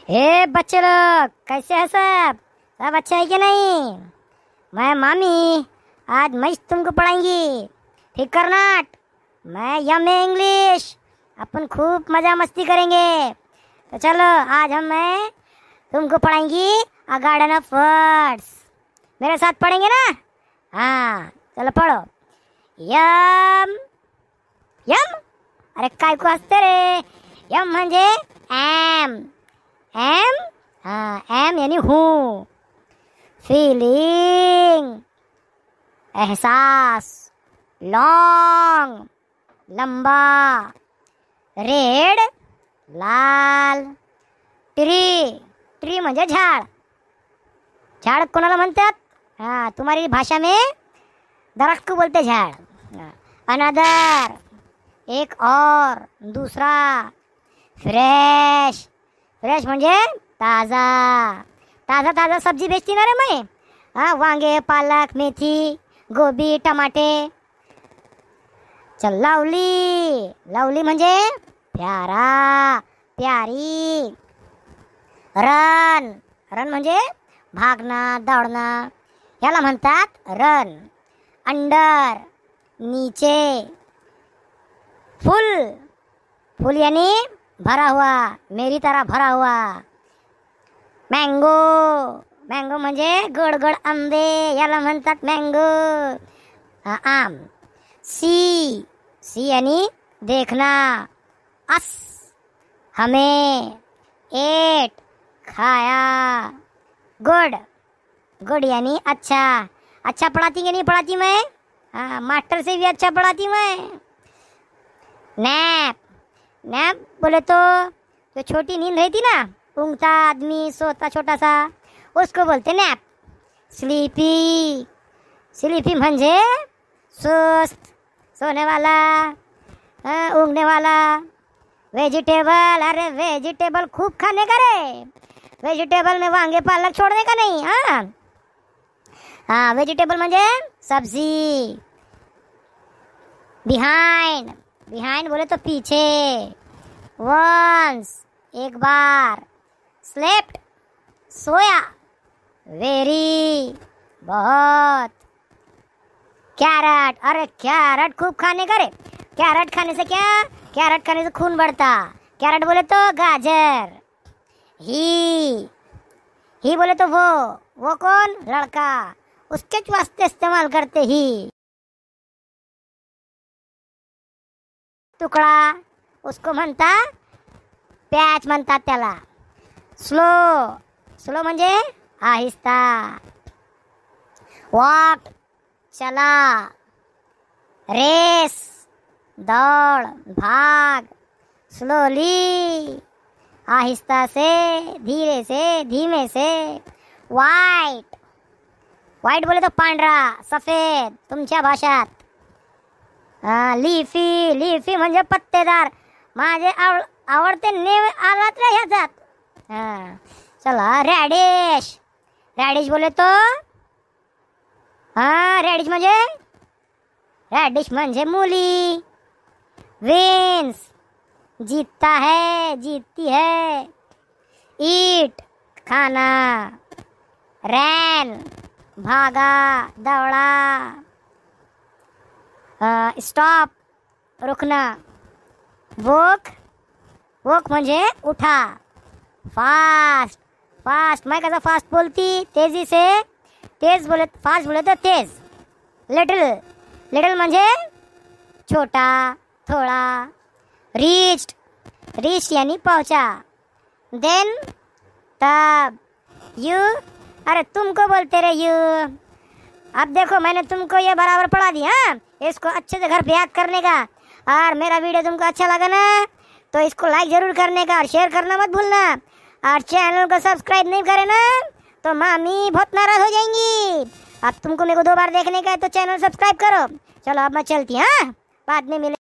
हे बच्चे लोग, कैसे हैं सब? सब अच्छा है कि नहीं? मैं मामी आज मैं तुमको पढ़ाएंगी। फिकर नॉट, मैं यम इंग्लिश। अपन खूब मज़ा मस्ती करेंगे। तो चलो आज मैं तुमको पढ़ाएंगी अ गार्डन ऑफ वर्ड्स। मेरे साथ पढ़ेंगे ना? हाँ चलो पढ़ो। यम यम, अरे काय को हसते रे? यम म्हणजे एम। एम, हाँ एम यानी हूँ। फीलिंग, एहसास। लॉन्ग, लंबा। रेड, लाल। ट्री, ट्री म्हणजे झाड। झाड कोणाला म्हणतात? हाँ तुम्हारी भाषा में दरख्त को बोलते झाड़। अनदर, एक और, दूसरा। फ्रेश, फ्रेश म्हणजे ताज़ा। ताज़ा ताज़ा सब्जी बेचती ना रे मैं। हाँ वांगे, पालक, मेथी, गोभी, टमाटे। चल लवली, लवली म्हणजे प्यारा, प्यारी। रन, रन म्हणजे भागना, दौडना, याला म्हणतात रन। अंडर, नीचे। फुल, फुल यानी भरा हुआ, मेरी तरह भरा हुआ। मँगो, मँगो म्हणजे गोड गोड आंबे, याला म्हणतात मँगो। आम। सी, सी यानी देखना। अस, हमें। एट, खाया। गुड, गुड यानी अच्छा। अच्छा पढ़ाती कि नहीं पढ़ाती मैं? हाँ मास्टर से भी अच्छा पढ़ाती मैं। नैप, नैप बोले तो जो छोटी नींद रहती ना, ऊँगता आदमी सोता छोटा सा, उसको बोलते नैप। स्लीपी, स्लीपी म्हणजे सुस्त, सोने वाला, ऊँगने वाला। वेजिटेबल, अरे वेजिटेबल खूब खाने का रे। वेजिटेबल में वांगे पालक छोड़ने का नहीं। हाँ हाँ वेजिटेबल म्हणजे सब्जी। बिहाइंड, बिहाइंड बोले तो पीछे। वंस, एक बार। स्लेप्ट, सोया। वेरी, बहुत। कैरेट, अरे कैरेट खूब खाने का रे। कैरेट खाने से क्या? कैरेट खाने से खून बढ़ता। कैरेट बोले तो गाजर। ही बोले तो वो कौन? लड़का, उसके वास्ते इस्तेमाल करते ही। तुकडा, उसको म्हणता पॅच म्हणतात त्याला। स्लो, स्लो म्हणजे आहिस्ता। वॉक, चला। रेस, दौड़, भाग। स्लोली, आहिस्ता से, धीरे से, धीमे से। वाइट, वाइट बोले तो पांढरा, सफेद तुमच्या भाषात। लीफी, लीफी म्हणजे पत्तेदार। माझे आवडते नेम आलात रे ह्याच्यात। चला रॅडिश, रॅडिश बोले तो रॅडिश म्हणजे मुली। विन्स, जीतता है, जीतती है। ईट, खाना। रैन, भागा, दौड़ा। स्टॉप, रुकना। वॉक, वॉक म्हणजे उठा। फास्ट, फास्ट मैं कैसा फास्ट बोलती? तेजी से, तेज बोले फास्ट बोले तो तेज। लिटिल, लिटिल म्हणजे छोटा, थोड़ा। रीच्ड, रीच यानी पहुंचा। देन, तब। यू, अरे तुमको बोलते रहे यू। अब देखो मैंने तुमको ये बराबर पढ़ा दिया। इसको अच्छे से घर पे याद करने का। और मेरा वीडियो तुमको अच्छा लगा ना, तो इसको लाइक जरूर करने का और शेयर करना मत भूलना। और चैनल को सब्सक्राइब नहीं करे ना तो मामी बहुत नाराज हो जाएंगी। अब तुमको मेरे को 2 बार देखने का है तो चैनल सब्सक्राइब करो। चलो अब मैं चलती हूँ, बाद में मिले।